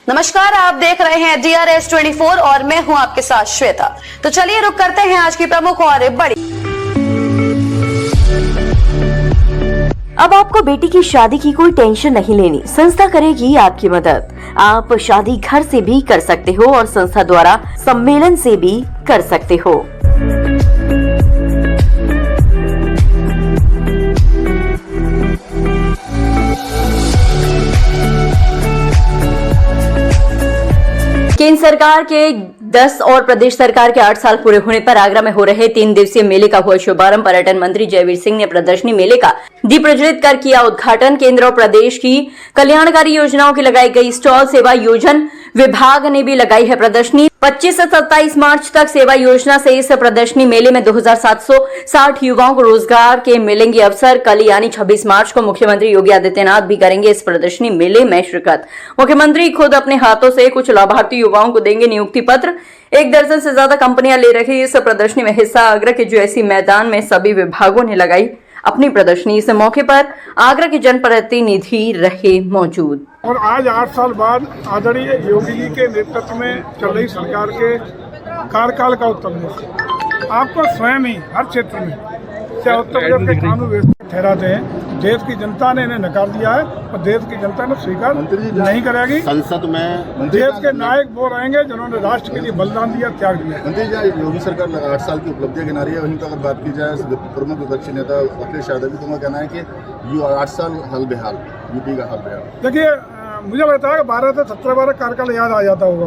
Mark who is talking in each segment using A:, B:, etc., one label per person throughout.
A: नमस्कार, आप देख रहे हैं DRS 24 और मैं हूं आपके साथ श्वेता। तो चलिए रुक करते हैं आज की प्रमुख और बड़ी।
B: अब आपको बेटी की शादी की कोई टेंशन नहीं लेनी। संस्था करेगी आपकी मदद। आप शादी घर से भी कर सकते हो और संस्था द्वारा सम्मेलन से भी कर सकते हो। केंद्र सरकार के 10 और प्रदेश सरकार के 8 साल पूरे होने पर आगरा में हो रहे 3 दिवसीय मेले का हुआ शुभारंभ। पर्यटन मंत्री जयवीर सिंह ने प्रदर्शनी मेले का दीप प्रज्वलित कर किया उद्घाटन। केंद्र और प्रदेश की कल्याणकारी योजनाओं की लगाई गई स्टॉल। सेवा योजन विभाग ने भी लगाई है प्रदर्शनी। 25 से 27 मार्च तक सेवा योजना से इस प्रदर्शनी मेले में 2760 युवाओं को रोजगार के मिलेंगे अवसर। कल यानी 26 मार्च को मुख्यमंत्री योगी आदित्यनाथ भी करेंगे इस प्रदर्शनी मेले में शिरकत। मुख्यमंत्री खुद अपने हाथों से कुछ लाभार्थी युवाओं को देंगे नियुक्ति पत्र। 1 दर्जन से ज्यादा कंपनियां ले रही इस प्रदर्शनी में हिस्सा। आगरा के जेएससी मैदान में सभी विभागों ने लगाई अपनी प्रदर्शनी। इस मौके पर आगरा के जनप्रतिनिधि रहे मौजूद।
C: और आज 8 साल बाद आदरणीय योगी जी के नेतृत्व में चल रही सरकार के कार्यकाल का उत्तर आपको स्वयं ही हर क्षेत्र में चाहे उत्तर प्रदेश के कानून व्यवस्था ठहराते हैं। देश की जनता ने इन्हें नकार दिया है और देश की जनता ने स्वीकार नहीं करेगी।
D: संसद में
C: देश के नायक वो रहेंगे जिन्होंने राष्ट्र के लिए बलिदान दिया, त्याग दिया।
D: मंत्री जी, योगी सरकार 8 साल की उपलब्धियां गिना रही है। वहीं पर अगर बात की जाए प्रमुख विपक्षी नेता अखिलेश यादव भी, तो कहना है कि 8 साल हाल बेहाल, यूपी का हाल बेहाल।
C: देखिए, मुझे लगता है कि 12 से 17 कार्यकाल याद आ जाता होगा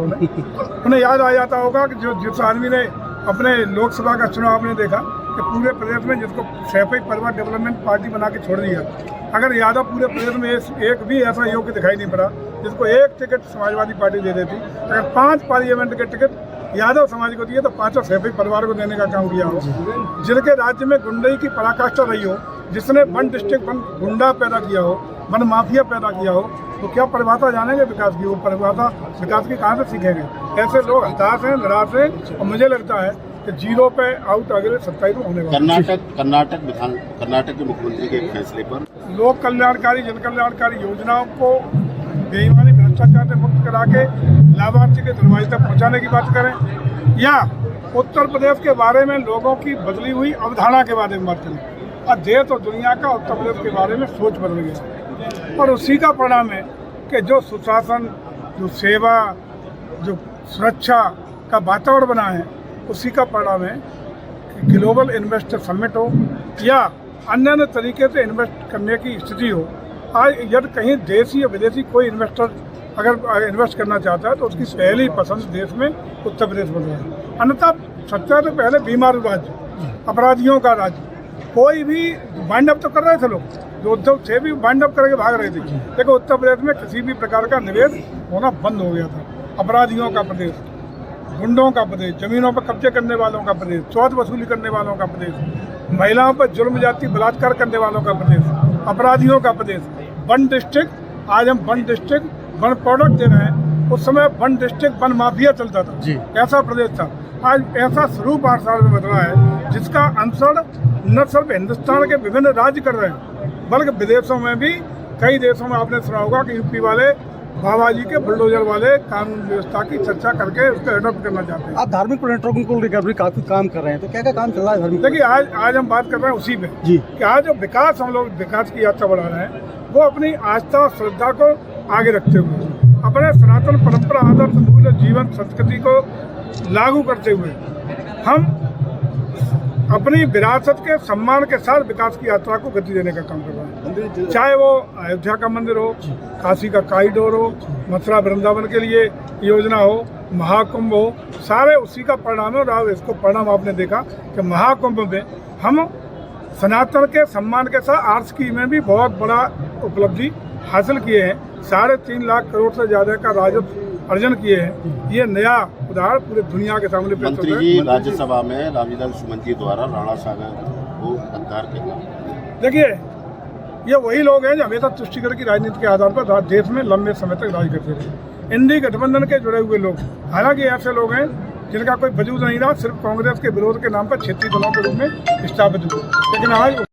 C: उन्हें याद आ जाता होगा कि जिस आदमी ने अपने लोकसभा का चुनाव में देखा कि पूरे प्रदेश में जिसको सैफई परिवार डेवलपमेंट पार्टी बना के छोड़ दिया। अगर यादव पूरे प्रदेश में एक भी ऐसा योग्य दिखाई नहीं पड़ा जिसको एक टिकट समाजवादी पार्टी दे देती। अगर 5 पार्लियामेंट के टिकट यादव समाज को दिए तो 5 सैफई परिवार को देने का काम किया हो। जिनके राज्य में गुंडई की पराकाष्ठा रही हो, जिसने वन डिस्ट्रिक्ट वन गुंडा पैदा किया हो, वन माफिया पैदा किया हो, तो क्या परिभाषा जानेंगे विकास की? वो परिभाषा विकास की कहाँ से सीखेंगे? ऐसे लोग हताश हैं, निराश हैं और मुझे लगता है कि 0 पे आउट अगले 27 में होने वाला।
D: कर्नाटक के मुख्यमंत्री के फैसले पर
C: लोक कल्याणकारी जन कल्याणकारी योजनाओं को बेईमानी भ्रष्टाचार से मुक्त करा के लाभार्थी के दरवाजे तक पहुँचाने की बात करें, या उत्तर प्रदेश के बारे में लोगों की बदली हुई अवधारणा के बारे में बात करें। और देश और दुनिया का उत्तर प्रदेश के बारे में सोच बदल गया और उसी का परिणाम है कि जो सुशासन, जो सेवा, जो सुरक्षा का वातावरण बना है, उसी का परिणाम है कि ग्लोबल इन्वेस्टर समिट हो या अन्य तरीके से इन्वेस्ट करने की स्थिति हो। आज यदि कहीं देशी या विदेशी कोई इन्वेस्टर अगर इन्वेस्ट करना चाहता है तो उसकी पहली पसंद देश में उत्तर प्रदेश बन रहा है। अन्यथा सत्ता से पहले बीमारू राज्य, अपराधियों का राज्य, कोई भी वाइंड अप तो कर रहे थे लोग, जो उद्धव थे भी वाइंड अप करके भाग रहे थे। लेकिन उत्तर प्रदेश में किसी भी प्रकार का निवेश होना बंद हो गया था। अपराधियों का प्रदेश, गुंडों का प्रदेश, जमीनों पर कब्जे करने वालों का प्रदेश, चौथ वसूली करने वालों का प्रदेश, महिलाओं पर जुर्म जाति बलात्कार करने वालों का प्रदेश, अपराधियों का प्रदेश। वन डिस्ट्रिक्ट, आज हम वन डिस्ट्रिक्ट वन प्रोडक्ट दे रहे हैं। उस समय वन डिस्ट्रिक्ट वन माफिया चलता था जी। ऐसा प्रदेश था। आज ऐसा स्वरूप 8 साल में बदला है जिसका अनुसरण न सिर्फ हिंदुस्तान के विभिन्न राज्य कर रहे हैं बल्कि विदेशों में भी। कई देशों में आपने सुना होगा कि यूपी वाले बाबा जी के बुलडोजर वाले कानून व्यवस्था की चर्चा करके उसको एडॉप्ट करना चाहते हैं।
E: आप धार्मिक पर्यटकों को लेकर भी काफी काम कर रहे हैं, तो क्या क्या काम चल रहा है धार्मिक?
C: देखिए, आज हम बात कर रहे हैं उसी पे जी कि आज जो विकास हम लोग विकास की यात्रा बढ़ा रहे हैं वो अपनी आस्था और श्रद्धा को आगे रखते हुए, अपने सनातन परंपरा, आदर्श, मूल्य, जीवन, संस्कृति को लागू करते हुए हम अपनी विरासत के सम्मान के साथ विकास की यात्रा को गति देने का काम कर रहे हैं। चाहे वो अयोध्या का मंदिर हो, काशी का कॉरिडोर हो, मथुरा वृंदावन के लिए योजना हो, महाकुंभ हो, सारे उसी का परिणाम है। और इसको परिणाम आपने देखा कि महाकुंभ में हम सनातन के सम्मान के साथ आर्ट्स की में भी बहुत बड़ा उपलब्धि हासिल किए हैं। 3.5 लाख करोड़ से ज़्यादा का राजस्व अर्जन किए हैं। ये नया उदाहरण पूरे दुनिया के सामने पेश
D: मंत्री जी राज्यसभा में रामविलास सुमन जी द्वारा राणा सागर को हथियार किया।
C: देखिए, ये वही लोग हैं जो हमेशा तुष्टिकरण की राजनीति के आधार पर देश में लंबे समय तक राज करते रहे। इंडी गठबंधन के जुड़े हुए लोग, हालांकि ऐसे लोग हैं जिनका कोई वजूद नहीं रहा, सिर्फ कांग्रेस के विरोध के नाम पर क्षेत्रीय दलों के रूप में स्थापित हुए। लेकिन आज